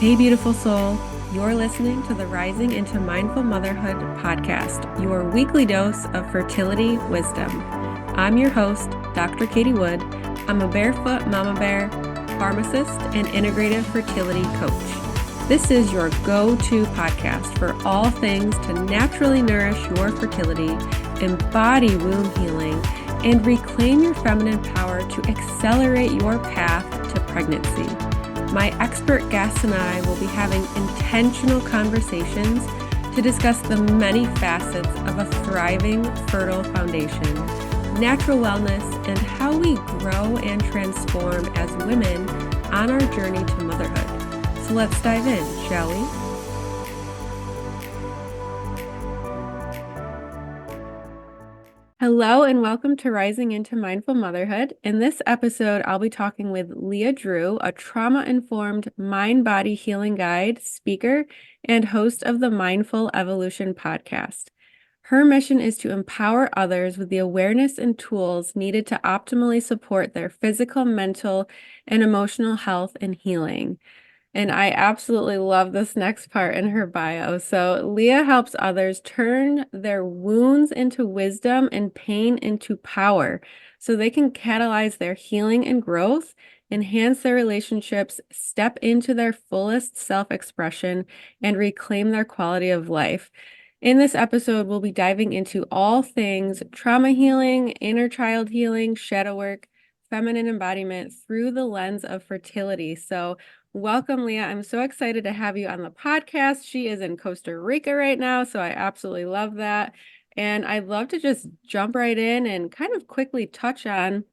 Hey, beautiful soul. You're listening to the Rising into Mindful Motherhood podcast, your weekly dose of fertility wisdom. I'm your host, Dr. Katie Wood. I'm a barefoot mama bear, pharmacist, and integrative fertility coach. This is your go-to podcast for all things to naturally nourish your fertility, embody womb healing, and reclaim your feminine power to accelerate your path to pregnancy. My expert guests and I will be having intentional conversations to discuss the many facets of a thriving, fertile foundation, natural wellness, and how we grow and transform as women on our journey to motherhood. So let's dive in, shall we? Hello and welcome to Rising into Mindful Motherhood. In this episode, I'll be talking with Leah Drew, a trauma-informed mind-body healing guide, speaker, and host of the Mindful Evolution podcast. Her mission is to empower others with the awareness and tools needed to optimally support their physical, mental, and emotional health and healing. And I absolutely love this next part in her bio. So Leah helps others turn their wounds into wisdom and pain into power so they can catalyze their healing and growth, enhance their relationships, step into their fullest self-expression, and reclaim their quality of life. In this episode, we'll be diving into all things trauma healing, inner child healing, shadow work, feminine embodiment through the lens of fertility. So welcome, Leah. I'm so excited to have you on the podcast. She is in Costa Rica right now, so I absolutely love that. And I'd love to just jump right in and kind of quickly touch on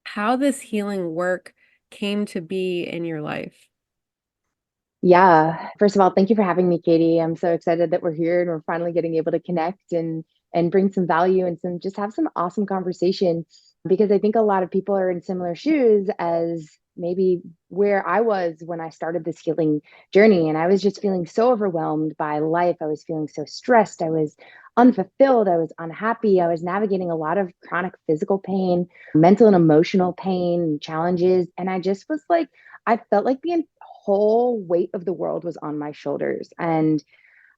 how this healing work came to be in your life. Yeah. First of all, thank you for having me, Katie. I'm so excited that we're here and we're finally getting able to connect and bring some value and some just have some awesome conversation because I think a lot of people are in similar shoes as maybe where I was when I started this healing journey. And I was just feeling so overwhelmed by life. I was feeling so stressed. I was unfulfilled. I was unhappy. I was navigating a lot of chronic physical pain, mental and emotional pain and challenges. And I just was like, I felt like the whole weight of the world was on my shoulders. And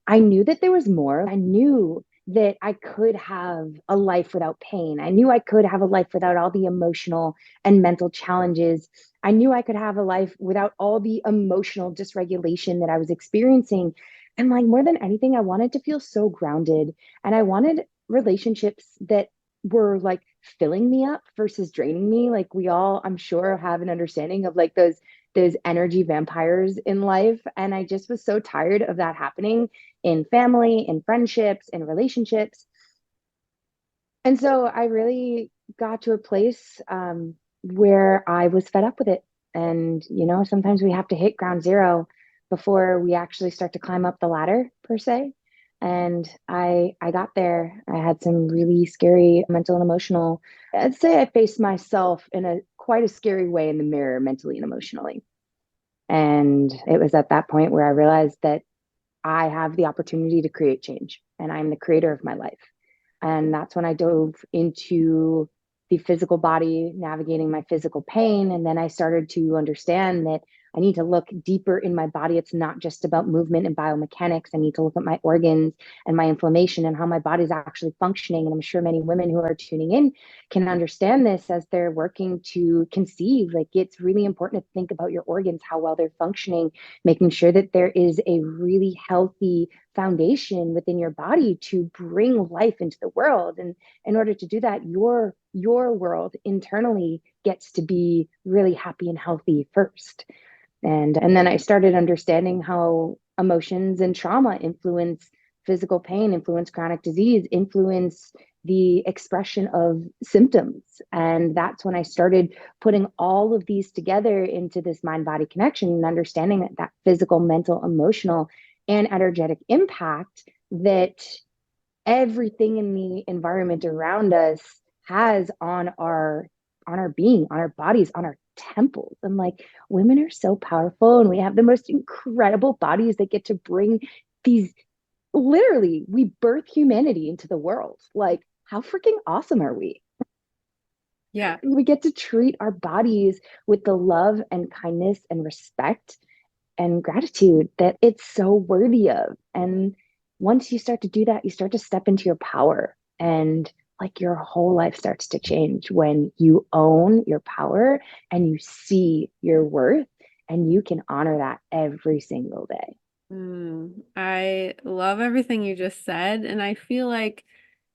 I knew that there was more. I knew that I could have a life without pain. I knew I could have a life without all the emotional and mental challenges. I knew I could have a life without all the emotional dysregulation that I was experiencing. And like more than anything, I wanted to feel so grounded. And I wanted relationships that were like filling me up versus draining me. Like we all, I'm sure, have an understanding of like those energy vampires in life. And I just was so tired of that happening in family, in friendships, in relationships. And so I really got to a place where I was fed up with it. And, you know, sometimes we have to hit ground zero before we actually start to climb up the ladder, per se. And I got there. I had some really scary mental and emotional. I'd say I faced myself in a quite a scary way in the mirror, mentally and emotionally. And it was at that point where I realized that I have the opportunity to create change and I'm the creator of my life. And that's when I dove into the physical body, navigating my physical pain. And then I started to understand that I need to look deeper in my body. It's not just about movement and biomechanics. I need to look at my organs and my inflammation and how my body's actually functioning. And I'm sure many women who are tuning in can understand this as they're working to conceive. Like it's really important to think about your organs, how well they're functioning, making sure that there is a really healthy foundation within your body to bring life into the world. And in order to do that, your world internally gets to be really happy and healthy first. And then I started understanding how emotions and trauma influence physical pain, influence chronic disease, influence the expression of symptoms. And that's when I started putting all of these together into this mind body connection and understanding that physical, mental, emotional, and energetic impact that everything in the environment around us has on our being, on our bodies, on our temples. And like women are so powerful and we have the most incredible bodies that get to bring these, literally we birth humanity into the world. Like how freaking awesome are we? Yeah. We get to treat our bodies with the love and kindness and respect and gratitude that it's so worthy of. And once you start to do that, you start to step into your power, and like your whole life starts to change when you own your power and you see your worth, and you can honor that every single day. I love everything you just said. And I feel like,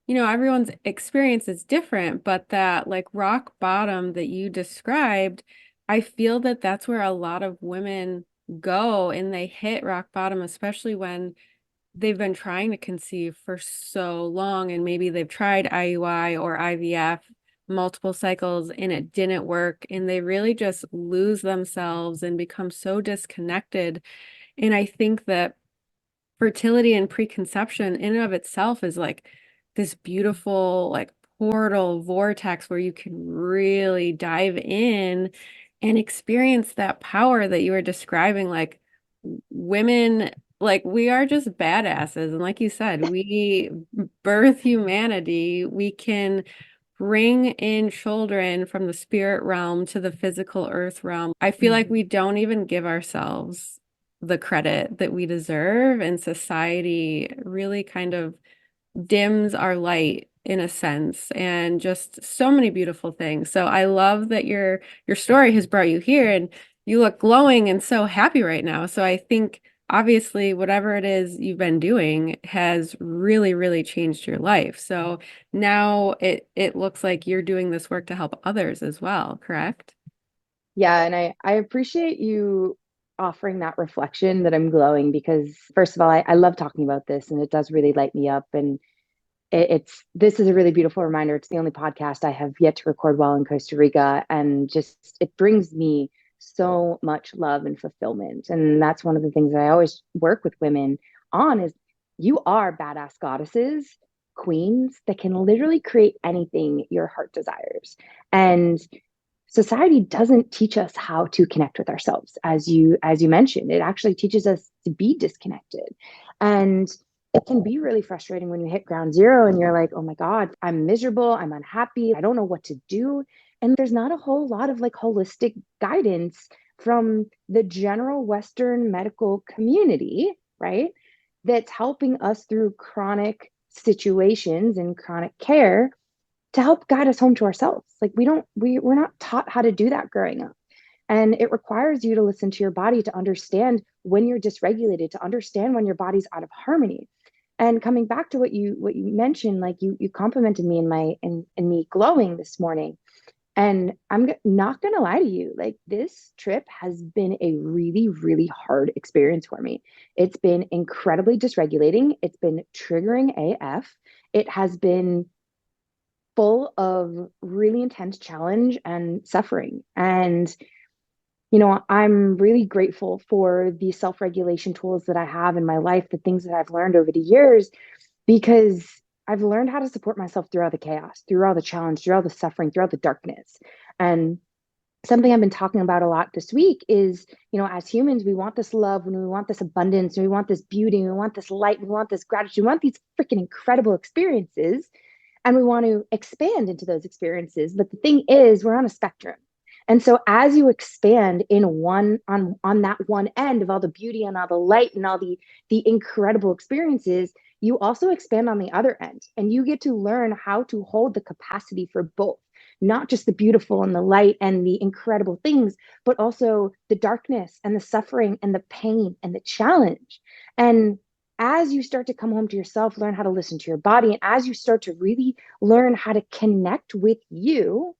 everyone's experience is different, but that like rock bottom that you described, I feel that that's where a lot of women go and they hit rock bottom, especially when they've been trying to conceive for so long and maybe they've tried IUI or IVF multiple cycles and it didn't work and they really just lose themselves and become so disconnected. And I think that fertility and preconception in and of itself is like this beautiful like portal vortex where you can really dive in and experience that power that you were describing. Like women, like we are just badasses, and like you said, we birth humanity. We can bring in children from the spirit realm to the physical earth realm. I feel like we don't even give ourselves the credit that we deserve, and society really kind of dims our light in a sense, and just so many beautiful things. So I love that your story has brought you here and you look glowing and so happy right now. So I think obviously whatever it is you've been doing has really, really changed your life. So now it looks like you're doing this work to help others as well, correct? Yeah, and I appreciate you offering that reflection that I'm glowing because first of all, I love talking about this and it does really light me up. And it's this is a really beautiful reminder. It's the only podcast I have yet to record while in Costa Rica, and just it brings me so much love and fulfillment. And that's one of the things that I always work with women on is you are badass goddesses, queens that can literally create anything your heart desires. And society doesn't teach us how to connect with ourselves, as you mentioned. It actually teaches us to be disconnected, and it can be really frustrating when you hit ground zero and you're like, oh my god, I'm miserable, I'm unhappy, I don't know what to do. And there's not a whole lot of like holistic guidance from the general Western medical community, right, that's helping us through chronic situations and chronic care to help guide us home to ourselves. Like we're not taught how to do that growing up. And it requires you to listen to your body to understand when you're dysregulated, to understand when your body's out of harmony. And coming back to what you mentioned, like you complimented me in me glowing this morning. And I'm not gonna lie to you, like this trip has been a really, really hard experience for me. It's been incredibly dysregulating. It's been triggering AF. It has been full of really intense challenge and suffering. And, I'm really grateful for the self regulation tools that I have in my life, the things that I've learned over the years, because I've learned how to support myself through all the chaos, through all the challenge, through all the suffering, through all the darkness. And something I've been talking about a lot this week is, as humans, we want this love and we want this abundance and we want this beauty and we want this light and we want this gratitude. We want these freaking incredible experiences and we want to expand into those experiences. But the thing is, we're on a spectrum. And so as you expand in one on that one end of all the beauty and all the light and all the incredible experiences, you also expand on the other end and you get to learn how to hold the capacity for both, not just the beautiful and the light and the incredible things, but also the darkness and the suffering and the pain and the challenge. And as you start to come home to yourself, learn how to listen to your body, and as you start to really learn how to connect with you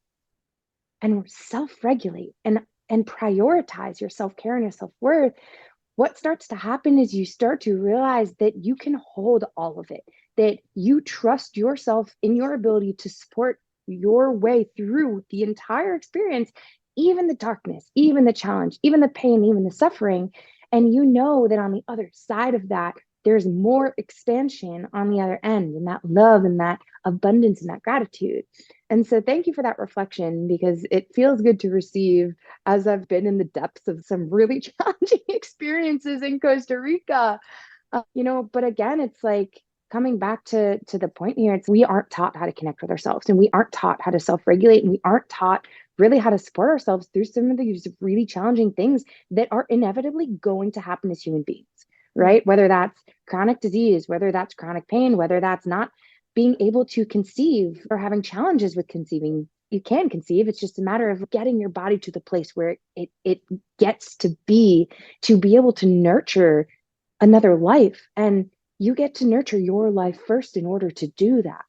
and self-regulate and prioritize your self-care and your self-worth, what starts to happen is you start to realize that you can hold all of it, that you trust yourself in your ability to support your way through the entire experience, even the darkness, even the challenge, even the pain, even the suffering. And you know that on the other side of that, there's more expansion on the other end, and that love and that abundance and that gratitude. And so, thank you for that reflection because it feels good to receive as I've been in the depths of some really challenging experiences in Costa Rica. But again, it's like coming back to the point here, it's we aren't taught how to connect with ourselves and we aren't taught how to self-regulate and we aren't taught really how to support ourselves through some of these really challenging things that are inevitably going to happen as human beings, Mm. right? Whether that's chronic disease, whether that's chronic pain, whether that's not being able to conceive or having challenges with conceiving. You can conceive. It's just a matter of getting your body to the place where it gets to be able to nurture another life. And you get to nurture your life first in order to do that.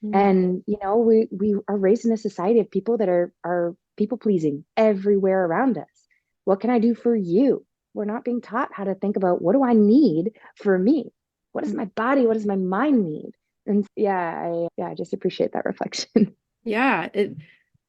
Mm. And we are raised in a society of people that are people pleasing everywhere around us. What can I do for you? We're not being taught how to think about, what do I need for me? What does my body, what does my mind need? And I just appreciate that reflection. Yeah,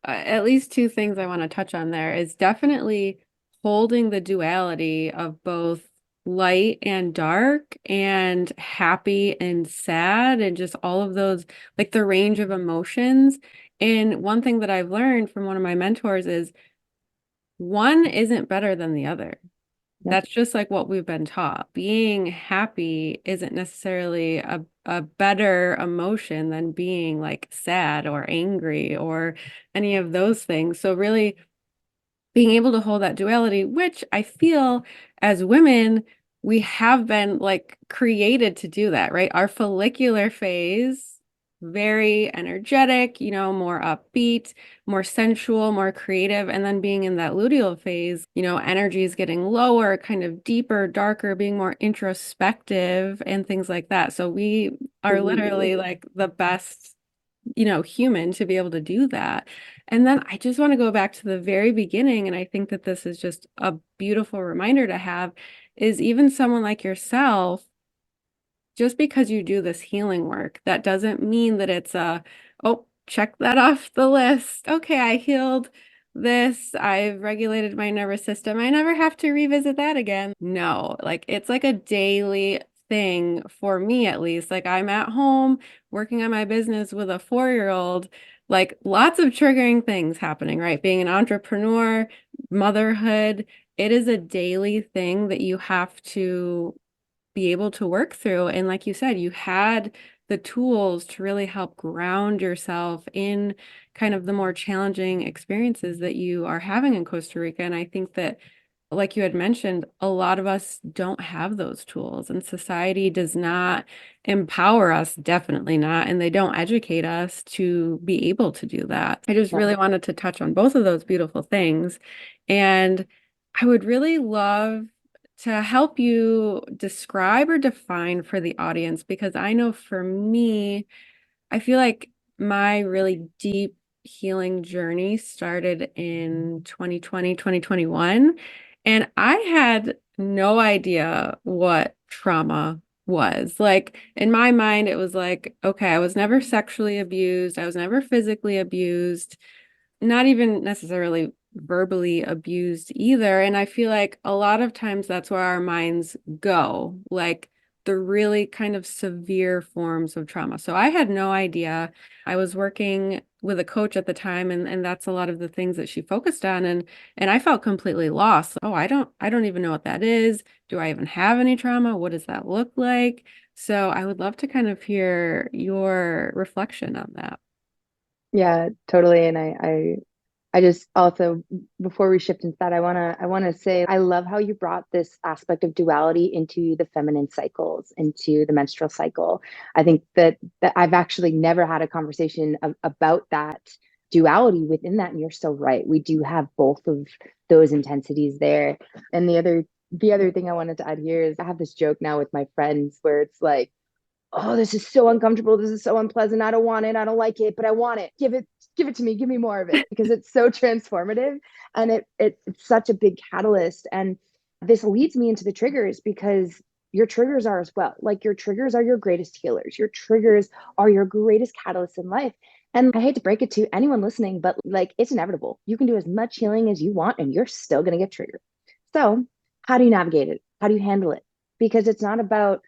at least two things I want to touch on there is definitely holding the duality of both light and dark and happy and sad and just all of those, like the range of emotions. And one thing that I've learned from one of my mentors is one isn't better than the other. Yep. That's just like what we've been taught. Being happy isn't necessarily a better emotion than being like sad or angry or any of those things. So really being able to hold that duality, which I feel as women, we have been like created to do that, right? Our follicular phase, very energetic, more upbeat, more sensual, more creative. And then being in that luteal phase, energy is getting lower, kind of deeper, darker, being more introspective and things like that. So we are literally Absolutely. like the best human to be able to do that. And then I just want to go back to the very beginning. And I think that this is just a beautiful reminder to have is even someone like yourself, just because you do this healing work, that doesn't mean that it's oh, check that off the list. Okay, I healed this. I've regulated my nervous system. I never have to revisit that again. No, like it's like a daily thing for me at least. Like I'm at home working on my business with a 4-year-old, like lots of triggering things happening, right? Being an entrepreneur, motherhood, it is a daily thing that you have to be able to work through. And like you said, you had the tools to really help ground yourself in kind of the more challenging experiences that you are having in Costa Rica. And I think that, like you had mentioned, a lot of us don't have those tools, and society does not empower us, definitely not, and they don't educate us to be able to do that. I just Yeah. really wanted to touch on both of those beautiful things. And I would really love to help you describe or define for the audience, because I know for me, I feel like my really deep healing journey started in 2020, 2021, and I had no idea what trauma was. Like in my mind, it was like, okay, I was never sexually abused, I was never physically abused, not even necessarily verbally abused either. And I feel like a lot of times that's where our minds go, like the really kind of severe forms of trauma. So I had no idea. I was working with a coach at the time, and that's a lot of the things that she focused on, and I felt completely lost. Oh, I don't even know what that is. Do I even have any trauma? What does that look like? So I would love to kind of hear your reflection on that. Yeah, totally. And I just also, before we shift into that, I wanna say I love how you brought this aspect of duality into the feminine cycles, into the menstrual cycle. I think that I've actually never had a conversation about that duality within that, and you're so right. We do have both of those intensities there. And the other thing I wanted to add here is, I have this joke now with my friends where it's like, oh, this is so uncomfortable. This is so unpleasant. I don't want it. I don't like it, but I want it. Give it to me. Give me more of it, because it's so transformative, and it's such a big catalyst. And this leads me into the triggers, because your triggers are as well. Like, your triggers are your greatest healers. Your triggers are your greatest catalysts in life. And I hate to break it to anyone listening, but like, it's inevitable. You can do as much healing as you want, and you're still going to get triggered. So, how do you navigate it? How do you handle it? Because it's not about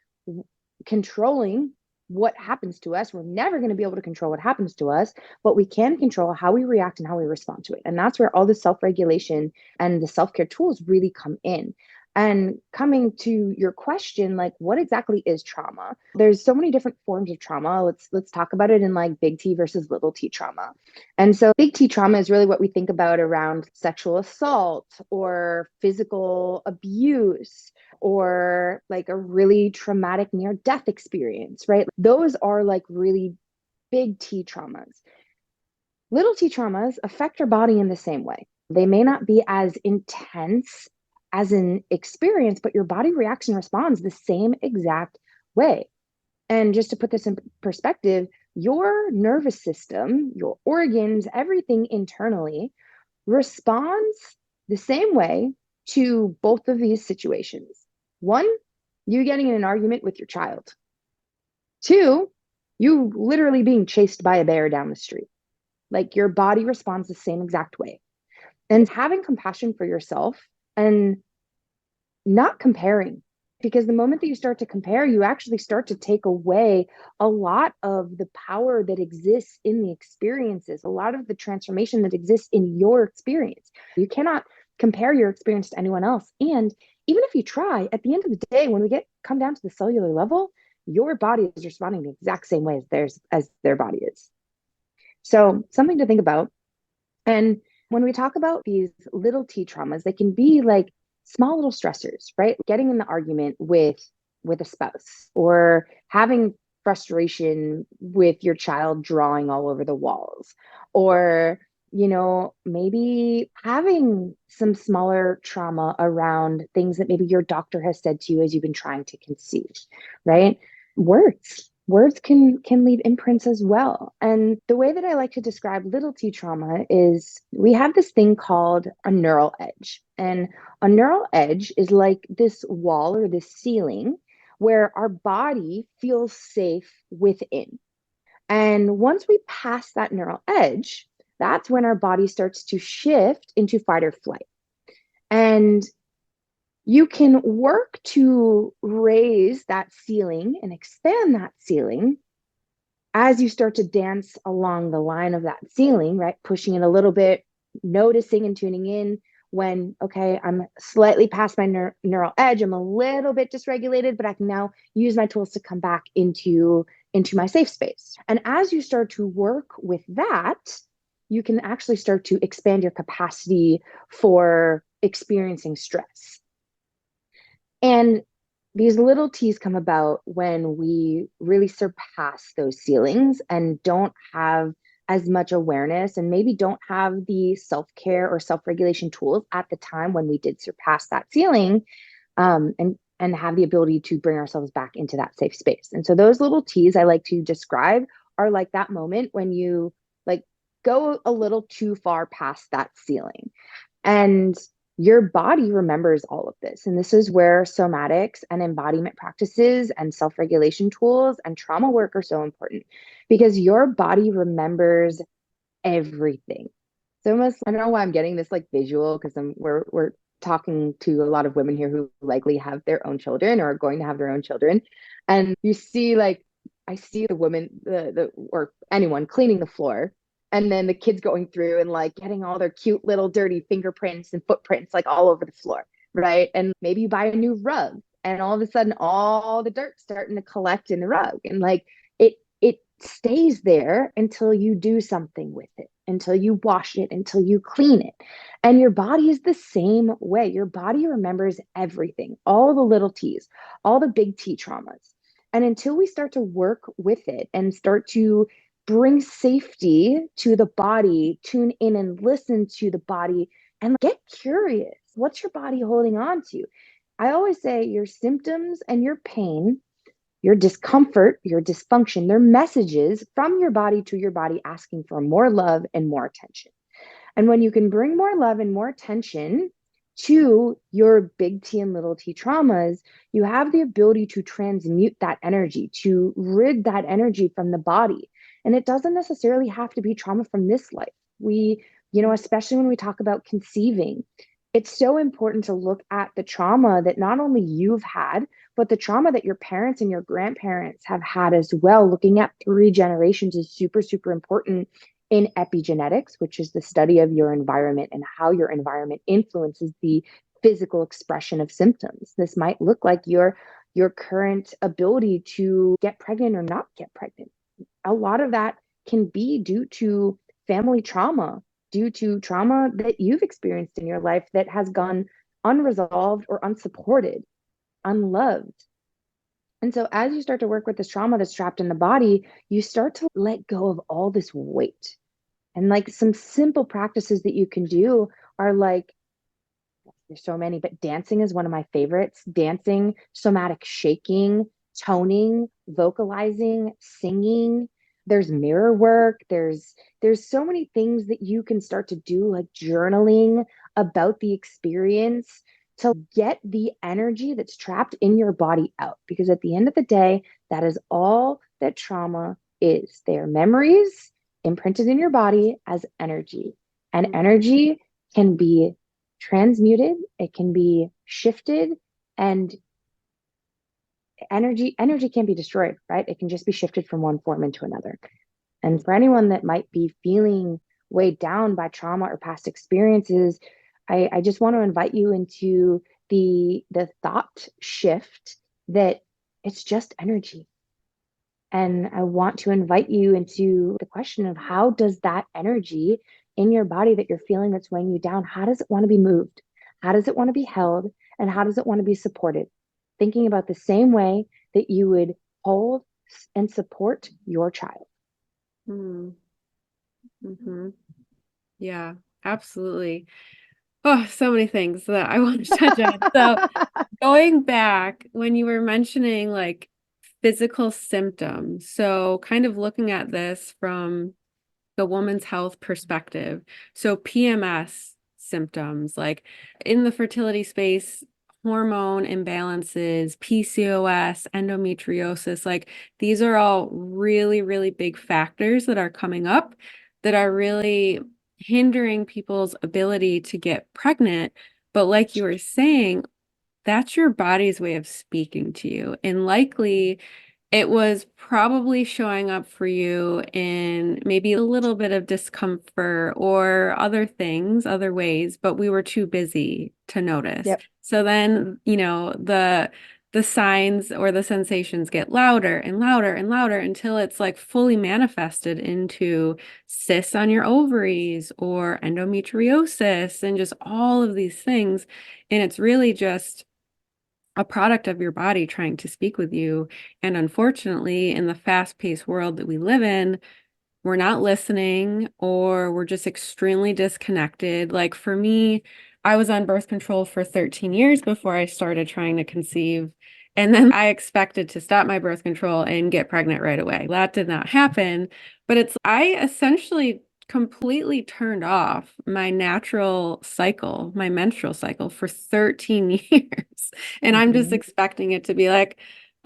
controlling what happens to us. We're never going to be able to control what happens to us, but we can control how we react and how we respond to it. And that's where all the self regulation and the self care tools really come in. And coming to your question, like what exactly is trauma? There's so many different forms of trauma. Let's talk about it in like big T versus little T trauma. And so big T trauma is really what we think about around sexual assault or physical abuse or like a really traumatic near death experience, right? Those are like really big T traumas. Little T traumas affect your body in the same way. They may not be as intense as an experience, but your body reacts and responds the same exact way. And just to put this in perspective, your nervous system, your organs, everything internally responds the same way to both of these situations. One, you getting in an argument with your child. Two, you literally being chased by a bear down the street. Like your body responds the same exact way. And having compassion for yourself and not comparing, because the moment that you start to compare, you actually start to take away a lot of the power that exists in the experiences, a lot of the transformation that exists in your experience. You cannot compare your experience to anyone else. And even if you try, at the end of the day, when we come down to the cellular level, your body is responding the exact same way as their body is. So something to think about. And when we talk about these little T traumas, they can be like small little stressors, right? Getting in the argument with a spouse or having frustration with your child drawing all over the walls or maybe having some smaller trauma around things that maybe your doctor has said to you as you've been trying to conceive, right? Words can leave imprints as well. And the way that I like to describe little T trauma is we have this thing called a neural edge. And a neural edge is like this wall or this ceiling where our body feels safe within. And once we pass that neural edge, that's when our body starts to shift into fight or flight. And you can work to raise that ceiling and expand that ceiling as you start to dance along the line of that ceiling, right? Pushing it a little bit, noticing and tuning in when, okay, I'm slightly past my neural edge. I'm a little bit dysregulated, but I can now use my tools to come back into my safe space. And as you start to work with that, you can actually start to expand your capacity for experiencing stress. And these little T's come about when we really surpass those ceilings and don't have as much awareness and maybe don't have the self-care or self-regulation tools at the time when we did surpass that ceiling, and have the ability to bring ourselves back into that safe space. And so those little T's I like to describe are like that moment when you like go a little too far past that ceiling. And your body remembers all of this. And this is where somatics and embodiment practices and self regulation tools and trauma work are so important because your body remembers everything. So almost, I don't know why I'm getting this like visual because we're talking to a lot of women here who likely have their own children or are going to have their own children. And you see like I see the woman the or anyone cleaning the floor and then the kids going through and like getting all their cute little dirty fingerprints and footprints like all over the floor, right? And maybe you buy a new rug and all of a sudden all the dirt's starting to collect in the rug and like it stays there until you do something with it, until you wash it, until you clean it. And your body is the same way. Your body remembers everything, all the little T's, all the big T traumas. And until we start to work with it and start to bring safety to the body, tune in and listen to the body, and get curious. What's your body holding on to? I always say your symptoms and your pain, your discomfort, your dysfunction, they're messages from your body to your body asking for more love and more attention. And when you can bring more love and more attention to your big T and little T traumas, you have the ability to transmute that energy, to rid that energy from the body. And it doesn't necessarily have to be trauma from this life. Especially when we talk about conceiving, it's so important to look at the trauma that not only you've had, but the trauma that your parents and your grandparents have had as well. Looking at 3 generations is super, super important in epigenetics, which is the study of your environment and how your environment influences the physical expression of symptoms. This might look like your current ability to get pregnant or not get pregnant. A lot of that can be due to family trauma, due to trauma that you've experienced in your life that has gone unresolved or unsupported, unloved. And so, as you start to work with this trauma that's trapped in the body, you start to let go of all this weight. And like some simple practices that you can do are like, there's so many, but dancing is one of my favorites. Dancing, somatic shaking, toning, vocalizing, singing. There's mirror work. There's so many things that you can start to do, like journaling about the experience to get the energy that's trapped in your body out. Because at the end of the day, that is all that trauma is. They are memories imprinted in your body as energy. And Mhm. energy can be transmuted, it can be shifted, and energy can't be destroyed, right? It can just be shifted from one form into another. And for anyone that might be feeling weighed down by trauma or past experiences, I just want to invite you into the thought shift that it's just energy. And I want to invite you into the question of how does that energy in your body that you're feeling that's weighing you down, how does it want to be moved? How does it want to be held? And how does it want to be supported? Thinking about the same way that you would hold and support your child. Mm. Mhm. Yeah, absolutely. Oh, so many things that I want to touch on. So, going back when you were mentioning like physical symptoms, so kind of looking at this from the woman's health perspective. So PMS symptoms, like in the fertility space, hormone imbalances, PCOS, endometriosis, like these are all really, really big factors that are coming up that are really hindering people's ability to get pregnant. But like you were saying, that's your body's way of speaking to you. And likely it was probably showing up for you in maybe a little bit of discomfort or other things, other ways, but we were too busy to notice. Yep. So then, the signs or the sensations get louder and louder and louder until it's like fully manifested into cysts on your ovaries or endometriosis and just all of these things. And it's really just a product of your body trying to speak with you. And unfortunately, in the fast-paced world that we live in, we're not listening or we're just extremely disconnected. Like for me, I was on birth control for 13 years before I started trying to conceive. And then I expected to stop my birth control and get pregnant right away. That did not happen. But I essentially completely turned off my natural cycle, my menstrual cycle for 13 years. And I'm just Mm-hmm. expecting it to be like,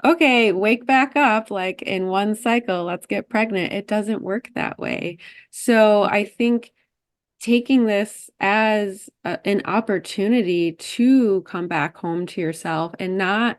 okay, wake back up like in one cycle, let's get pregnant. It doesn't work that way. So I think taking this as an opportunity to come back home to yourself and not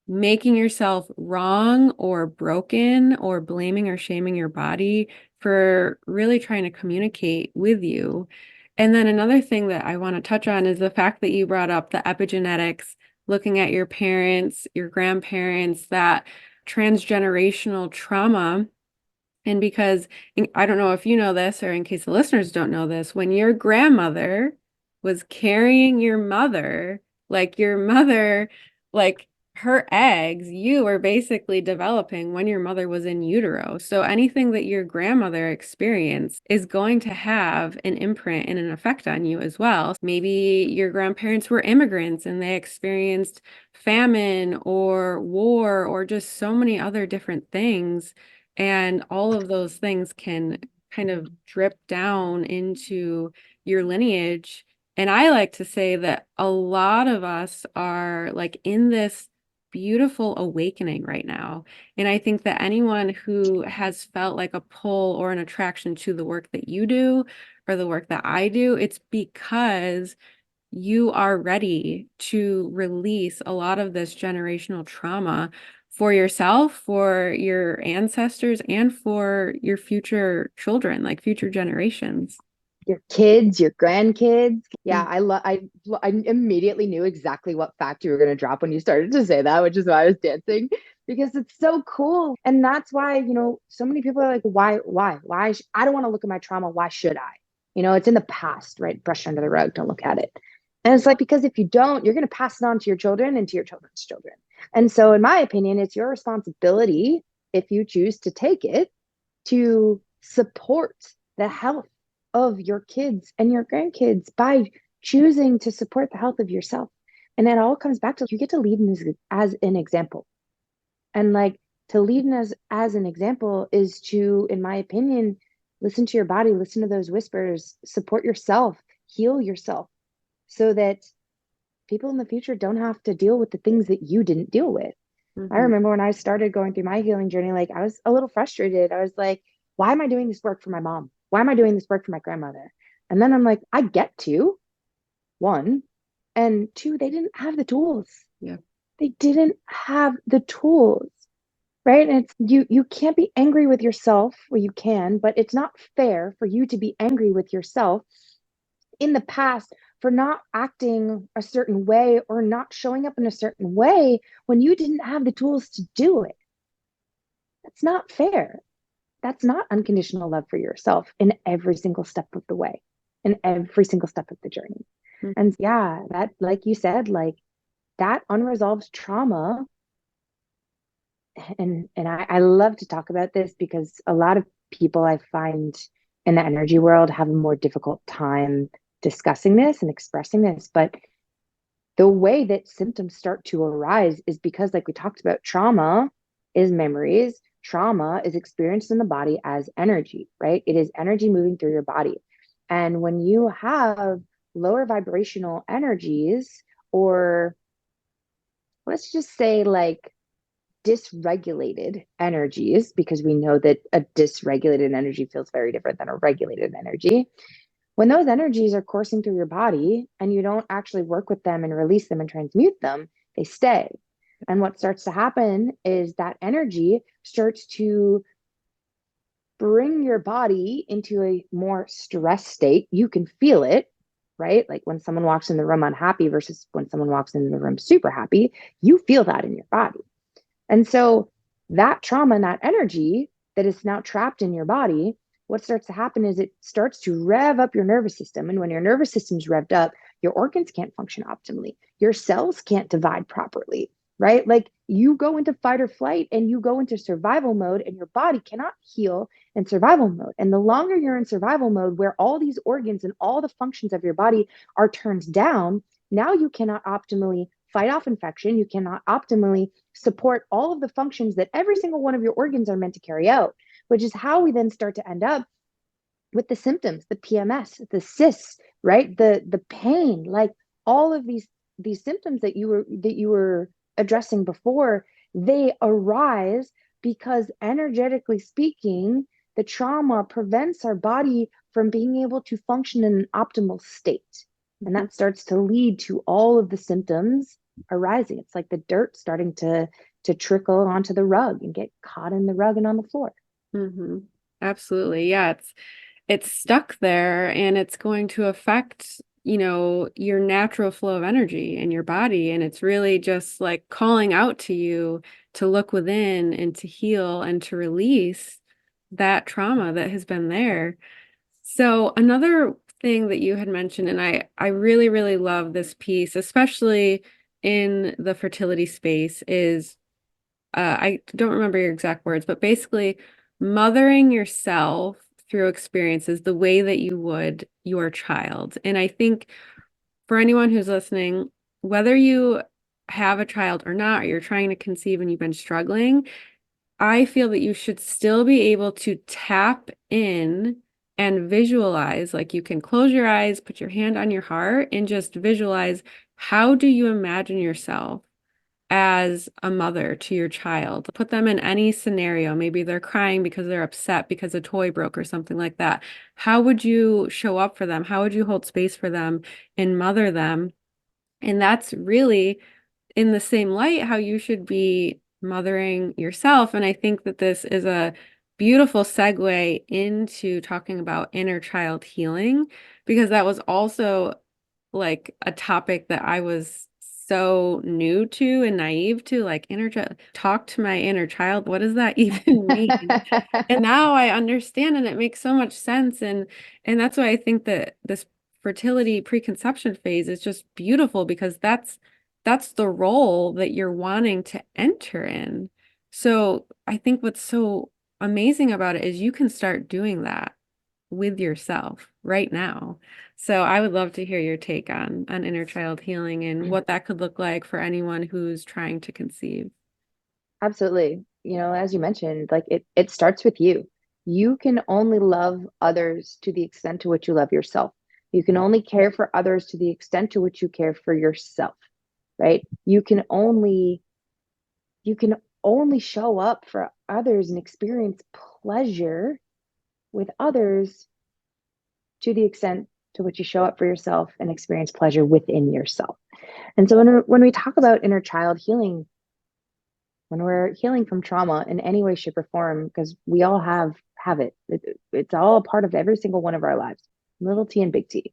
making yourself wrong or broken or blaming or shaming your body for really trying to communicate with you. And then another thing that I want to touch on is the fact that you brought up the epigenetics, looking at your parents, your grandparents, that transgenerational trauma. And because I don't know if you know this, or in case the listeners don't know this, when your grandmother was carrying your mother, like her eggs, you were basically developing when your mother was in utero. So anything that your grandmother experienced is going to have an imprint and an effect on you as well. Maybe your grandparents were immigrants and they experienced famine or war or just so many other different things, and all of those things can kind of drip down into your lineage. And I like to say that a lot of us are like in this beautiful awakening right now. And I think that anyone who has felt like a pull or an attraction to the work that you do or the work that I do, it's because you are ready to release a lot of this generational trauma for yourself, for your ancestors, and for your future children, like future generations. your kids, your grandkids. Yeah, Mm. I immediately knew exactly what fact you were going to drop when you started to say that, which is why I was dancing because it's so cool. And that's why, so many people are like, why? I don't want to look at my trauma. Why should I? It's in the past, right? Brush under the rug. Don't look at it. And it's like, because if you don't, you're going to pass it on to your children and to your children's children. And so, in my opinion, it's your responsibility, if you choose to take it, to support the health of your kids and your grandkids by choosing to support the health of yourself. And it all comes back to you get to lead as an example. And like to lead as an example is to, in my opinion, listen to your body, listen to those whispers, support yourself, heal yourself so that people in the future don't have to deal with the things that you didn't deal with. I Mhm. remember when I started going through my healing journey, like I was a little frustrated. I was like, why am I doing this work for my mom? Why am I doing this work for my grandmother? And then I'm like, I get to, one, and two, they didn't have the tools. Yeah. They didn't have the tools, right? And it's you can't be angry with yourself. Well, you can, but it's not fair for you to be angry with yourself in the past for not acting a certain way or not showing up in a certain way when you didn't have the tools to do it. That's not fair. That's not unconditional love for yourself in every single step of the way, in every single step of the journey. Mm. And yeah, that, like you said, like that unresolved trauma, and I love to talk about this because a lot of people I find in the energy world have a more difficult time discussing this and expressing this. But the way that symptoms start to arise is because, like we talked about, trauma is memories. Trauma is experienced in the body as energy, right? It is energy moving through your body. And when you have lower vibrational energies, or let's just say like dysregulated energies, because we know that a dysregulated energy feels very different than a regulated energy. When those energies are coursing through your body and you don't actually work with them and release them and transmute them, they stay. And what starts to happen is that energy starts to bring your body into a more stress state. You can feel it, right? Like when someone walks in the room unhappy versus when someone walks into the room super happy, you feel that in your body. And so that trauma and that energy that is now trapped in your body, what starts to happen is it starts to rev up your nervous system. And when your nervous system's revved up, your organs can't function optimally. Your cells can't divide properly, right? Like you go into fight or flight and you go into survival mode, and your body cannot heal in survival mode. And the longer you're in survival mode, where all these organs and all the functions of your body are turned down, now you cannot optimally fight off infection. You cannot optimally support all of the functions that every single one of your organs are meant to carry out, which is how we then start to end up with the symptoms, the PMS, the cysts, right? The pain, like all of these symptoms that you were addressing before, they arise because energetically speaking, the trauma prevents our body from being able to function in an optimal state. And Mhm. that starts to lead to all of the symptoms arising. It's like the dirt starting to trickle onto the rug and get caught in the rug and on the floor. Mhm. Absolutely. Yeah, it's stuck there and it's going to affect, your natural flow of energy in your body. And it's really just like calling out to you to look within and to heal and to release that trauma that has been there. So another thing that you had mentioned, and I really, really love this piece, especially in the fertility space, is I don't remember your exact words, but basically mothering yourself through experiences the way that you would your child. And I think for anyone who's listening, whether you have a child or not, or you're trying to conceive and you've been struggling, I feel that you should still be able to tap in and visualize. Like you can close your eyes, put your hand on your heart, and just visualize, how do you imagine yourself as a mother to your child? Put them in any scenario. Maybe they're crying because they're upset because a toy broke or something like that. How would you show up for them? How would you hold space for them and mother them? And that's really in the same light how you should be mothering yourself. And I think that this is a beautiful segue into talking about inner child healing, because that was also like a topic that I was so new to and naive to, like inner child, talk to my inner child. What does that even mean? And now I understand and it makes so much sense. And that's why I think that this fertility preconception phase is just beautiful because that's the role that you're wanting to enter in. So I think what's so amazing about it is you can start doing that with yourself right now. So I would love to hear your take on inner child healing and what that could look like for anyone who's trying to conceive. Absolutely. You know, as you mentioned, like it starts with you. You can only love others to the extent to which you love yourself. You can only care for others to the extent to which you care for yourself, right? You can only show up for others and experience pleasure with others to the extent to which you show up for yourself and experience pleasure within yourself. And so when we talk about inner child healing, when we're healing from trauma in any way, shape, or form, because we all have it's all a part of every single one of our lives, little t and big T.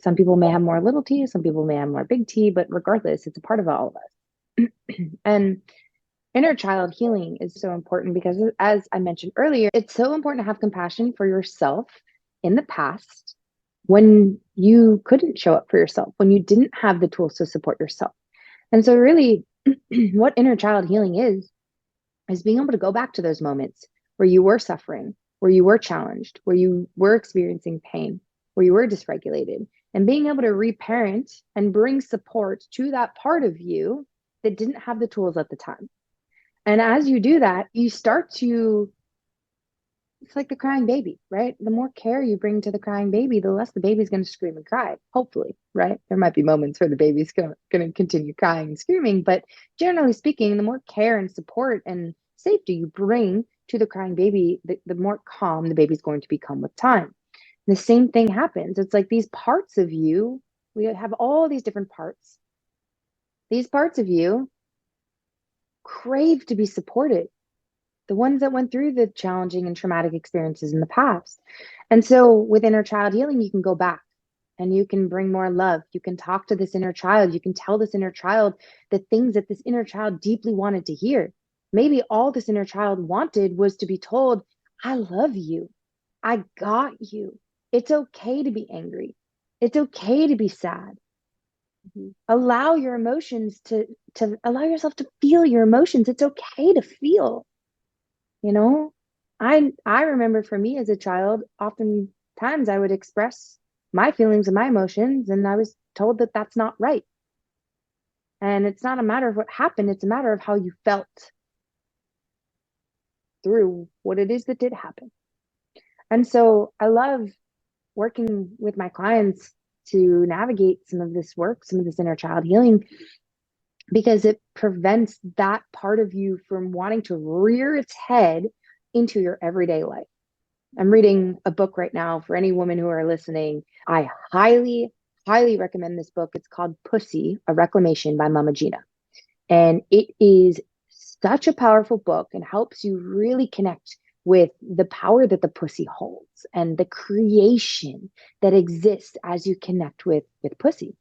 Some people may have more little t, some people may have more big T, but regardless, it's a part of all of us. And inner child healing is so important because, as I mentioned earlier, it's so important to have compassion for yourself in the past when you couldn't show up for yourself, when you didn't have the tools to support yourself. And so, really, what inner child healing is being able to go back to those moments where you were suffering, where you were challenged, where you were experiencing pain, where you were dysregulated, and being able to reparent and bring support to that part of you that didn't have the tools at the time. And as you do that, you start to, it's like the crying baby, right? The more care you bring to the crying baby, the less the baby's going to scream and cry, hopefully, right? There might be moments where the baby's going to continue crying and screaming, but generally speaking, the more care and support and safety you bring to the crying baby, the more calm the baby's going to become with time. And the same thing happens. It's like these parts of you, we have all these different parts. These parts of you crave to be supported, the ones that went through the challenging and traumatic experiences in the past. And so with inner child healing, you can go back and you can bring more love. You can talk to this inner child. You can tell this inner child the things that this inner child deeply wanted to hear. Maybe all this inner child wanted was to be told, I love you. I got you. It's okay to be angry. It's okay to be sad. Allow your emotions to allow yourself to feel your emotions. It's okay to feel. You know, I remember for me as a child, oftentimes I would express my feelings and my emotions, and I was told that that's not right. And it's not a matter of what happened, it's a matter of how you felt through what it is that did happen. And so I love working with my clients to navigate some of this work, some of this inner child healing, because it prevents that part of you from wanting to rear its head into your everyday life. I'm reading a book right now for any women who are listening. I highly recommend this book. It's called Pussy, A Reclamation by Mama Gina. And it is such a powerful book and helps you really connect with the power that the pussy holds and the creation that exists as you connect with pussy.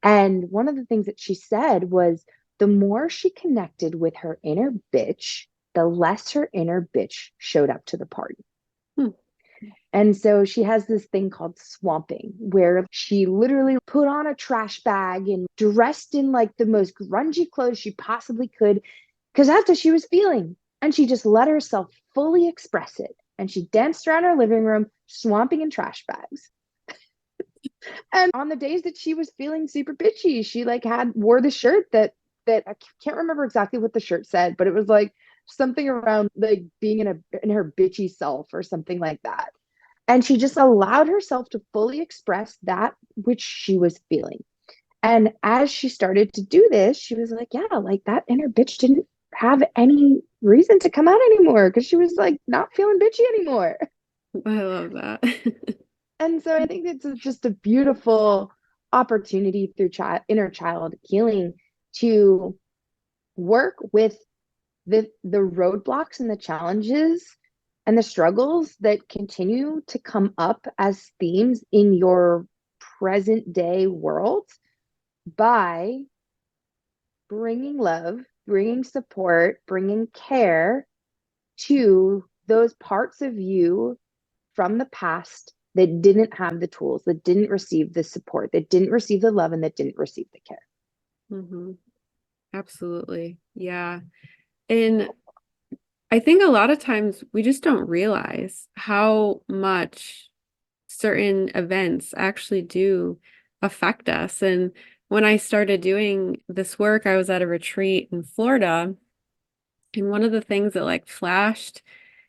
And one of the things that she said was the more she connected with her inner bitch, the less her inner bitch showed up to the party. Hmm. And so she has this thing called swamping, where she literally put on a trash bag and dressed in like the most grungy clothes she possibly could, because that's what she was feeling. And she just let herself fully express it. And she danced around her living room, swamping in trash bags. And on the days that she was feeling super bitchy, she like wore the shirt that I can't remember exactly what the shirt said, but it was like something around like being in her bitchy self or something like that. And she just allowed herself to fully express that which she was feeling. And as she started to do this, she was like, yeah, like that inner bitch didn't have any reason to come out anymore because she was like not feeling bitchy anymore. I love that. And so I think it's just a beautiful opportunity through inner child healing to work with the roadblocks and the challenges and the struggles that continue to come up as themes in your present day world by bringing love, bringing support, bringing care to those parts of you from the past that didn't have the tools, that didn't receive the support, that didn't receive the love, and that didn't receive the care. Mm-hmm. Absolutely. Yeah. And I think a lot of times we just don't realize how much certain events actually do affect us. And when I started doing this work, I was at a retreat in Florida. And one of the things that like flashed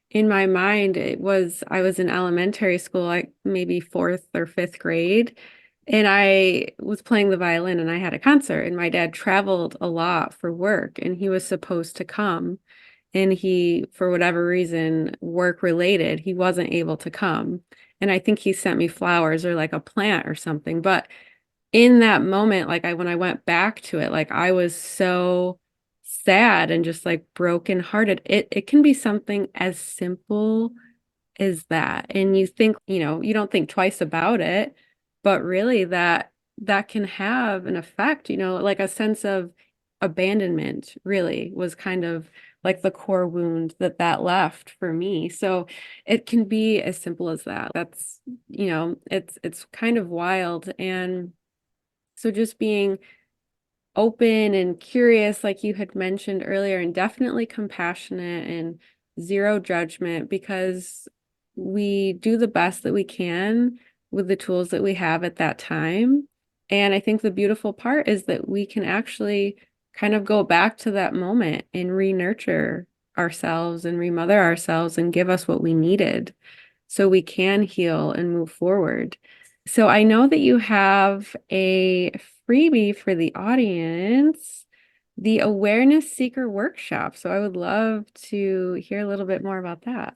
in my mind, it was I was in elementary school, like maybe fourth or fifth grade. And I was playing the violin and I had a concert, and my dad traveled a lot for work and he was supposed to come. And he, for whatever reason, work related, he wasn't able to come. And I think he sent me flowers or like a plant or something. But in that moment, like when I went back to it, like I was so sad and just like brokenhearted. It can be something as simple as that. And you think, you don't think twice about it, but really that can have an effect, like a sense of abandonment really was kind of like the core wound that left for me. So it can be as simple as that. That's, it's kind of wild. And so just being open and curious, like you had mentioned earlier, and definitely compassionate and zero judgment because we do the best that we can with the tools that we have at that time. And I think the beautiful part is that we can actually kind of go back to that moment and re-nurture ourselves and remother ourselves and give us what we needed so we can heal and move forward. So I know that you have a freebie for the audience, the Awareness Seeker Workshop. So I would love to hear a little bit more about that.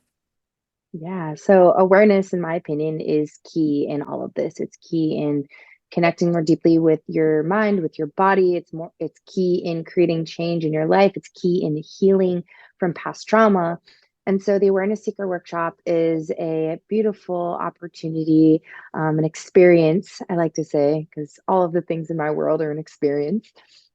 Yeah. So awareness, in my opinion, is key in all of this. It's key in connecting more deeply with your mind, with your body. It's key in creating change in your life. It's key in healing from past trauma. And so the Awareness Seeker Workshop is a beautiful opportunity, an experience, I like to say, because all of the things in my world are an experience,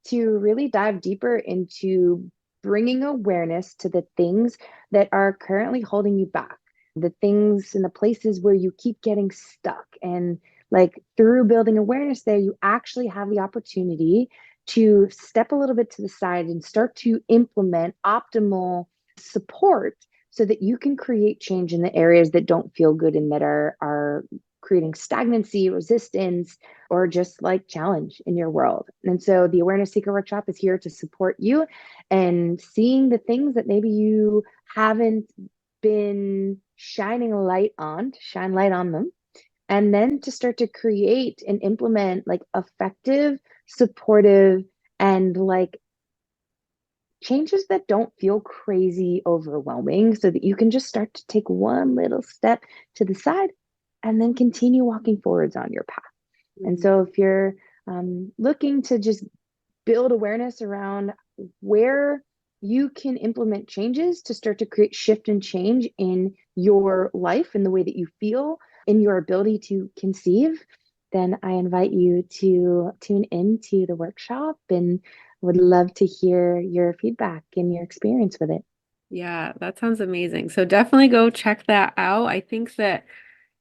to really dive deeper into bringing awareness to the things that are currently holding you back, the things and the places where you keep getting stuck. And like through building awareness there, you actually have the opportunity to step a little bit to the side and start to implement optimal support so that you can create change in the areas that don't feel good and that are creating stagnancy, resistance, or just like challenge in your world. And so the Awareness Seeker Workshop is here to support you and seeing the things that maybe you haven't been shining a light on, to shine light on them, and then to start to create and implement like effective, supportive, and like changes that don't feel crazy overwhelming so that you can just start to take one little step to the side and then continue walking forwards on your path. And Mhm. so if you're looking to just build awareness around where you can implement changes to start to create shift and change in your life, in the way that you feel, in your ability to conceive, then I invite you to tune into the workshop and would love to hear your feedback and your experience with it. Yeah, that sounds amazing. So definitely go check that out. I think that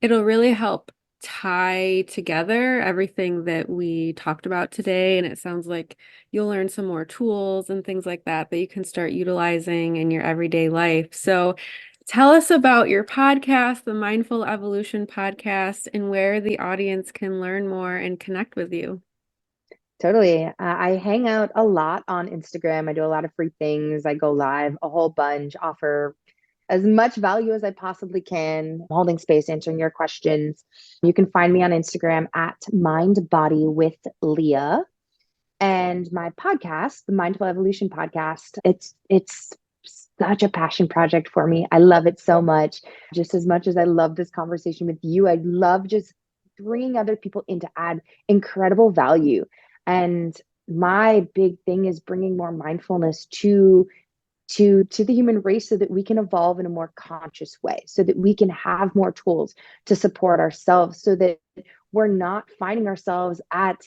it'll really help tie together everything that we talked about today. And it sounds like you'll learn some more tools and things like that that you can start utilizing in your everyday life. So tell us about your podcast, the Mindful Evolution podcast, and where the audience can learn more and connect with you. Totally. I hang out a lot on Instagram. I do a lot of free things. I go live a whole bunch, offer as much value as I possibly can, holding space, answering your questions. You can find me on Instagram at Mind Body with Leah. And my podcast, the Mindful Evolution podcast, it's such a passion project for me. I love it so much as I love this conversation with you. I love just bringing other people in to add incredible value. And my big thing is bringing more mindfulness to to the human race so that we can evolve in a more conscious way, so that we can have more tools to support ourselves, so that we're not finding ourselves at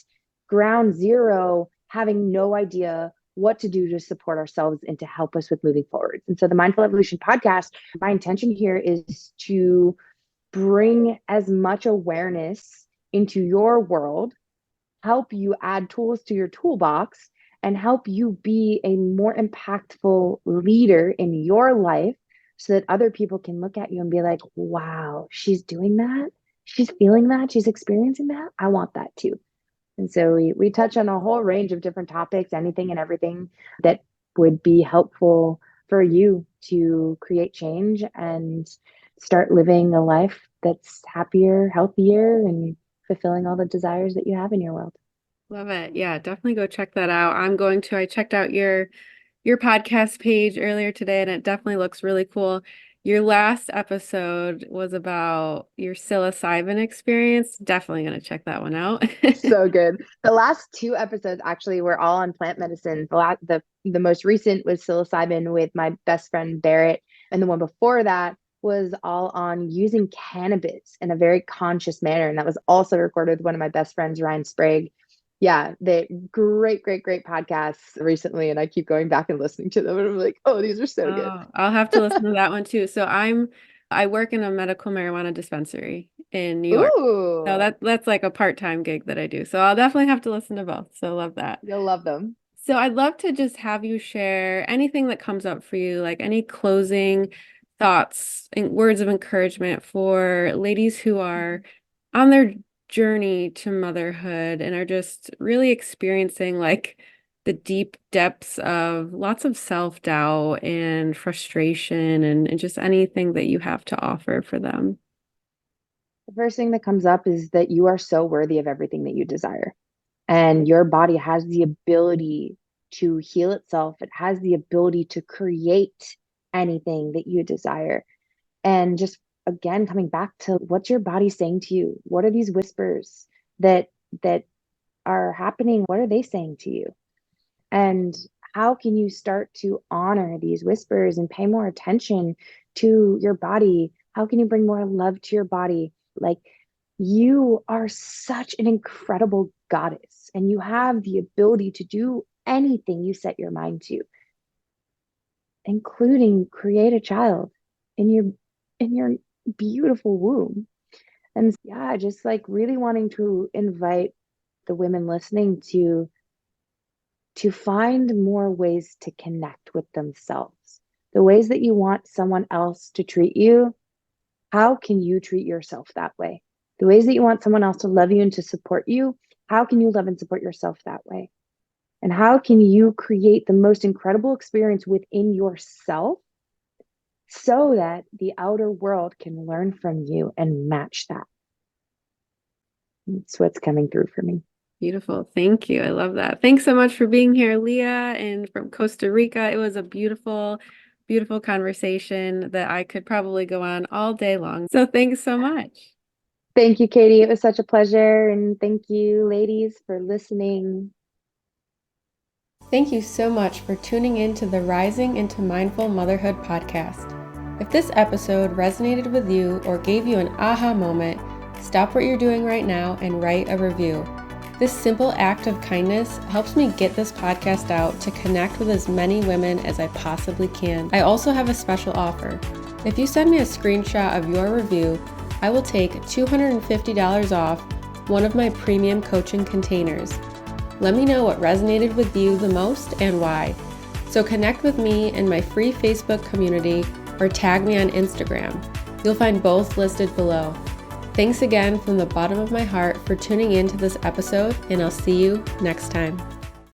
ground zero, having no idea what to do to support ourselves and to help us with moving forward. And so the Mindful Evolution podcast, my intention here is to bring as much awareness into your world, help you add tools to your toolbox, and help you be a more impactful leader in your life so that other people can look at you and be like, wow, she's doing that. She's feeling that. She's experiencing that. I want that too. And so we touch on a whole range of different topics, anything and everything that would be helpful for you to create change and start living a life that's happier, healthier, and fulfilling all the desires that you have in your world. Love it. Yeah, definitely go check that out. I checked out your podcast page earlier today and it definitely looks really cool. Your last episode was about your psilocybin experience. Definitely going to check that one out. So good. The last two episodes actually were all on plant medicine. The most recent was psilocybin with my best friend Barrett, and the one before that was all on using cannabis in a very conscious manner, and that was also recorded with one of my best friends, Ryan Sprague. Yeah, they great, great, great podcasts recently, and I keep going back and listening to them, and I'm like, oh, these are so good. Oh, I'll have to listen to that one too. So I work in a medical marijuana dispensary in New York. So Ooh, that's like a part-time gig that I do. So I'll definitely have to listen to both. So love that. you'll love them. So I'd love to just have you share anything that comes up for you, like any closing thoughts and words of encouragement for ladies who are on their journey to motherhood and are just really experiencing like the deep depths of lots of self-doubt and frustration and just anything that you have to offer for them. The first thing that comes up is that you are so worthy of everything that you desire. And your body has the ability to heal itself. It has the ability to create anything that you desire. And just again, coming back to what's your body saying to you? What are these whispers that that are happening? What are they saying to you? And how can you start to honor these whispers and pay more attention to your body? How can you bring more love to your body? Like, you are such an incredible goddess, and you have the ability to do anything you set your mind to, including create a child in your beautiful womb. And yeah, just like really wanting to invite the women listening to find more ways to connect with themselves. The ways that you want someone else to treat you, how can you treat yourself that way? The ways that you want someone else to love you and to support you, how can you love and support yourself that way? And how can you create the most incredible experience within yourself so that the outer world can learn from you and match that? That's what's coming through for me. Beautiful. Thank you. I love that. Thanks so much for being here, Leah, and from Costa Rica. It was a beautiful, beautiful conversation that I could probably go on all day long. So thanks so much. Thank you, Katie. It was such a pleasure. And thank you, ladies, for listening. Thank you so much for tuning in to the Rising into Mindful Motherhood podcast. If this episode resonated with you or gave you an aha moment, stop what you're doing right now and write a review. This simple act of kindness helps me get this podcast out to connect with as many women as I possibly can. I also have a special offer. If you send me a screenshot of your review, I will take $250 off one of my premium coaching containers. Let me know what resonated with you the most and why. So connect with me in my free Facebook community or tag me on Instagram. You'll find both listed below. Thanks again from the bottom of my heart for tuning in to this episode, and I'll see you next time.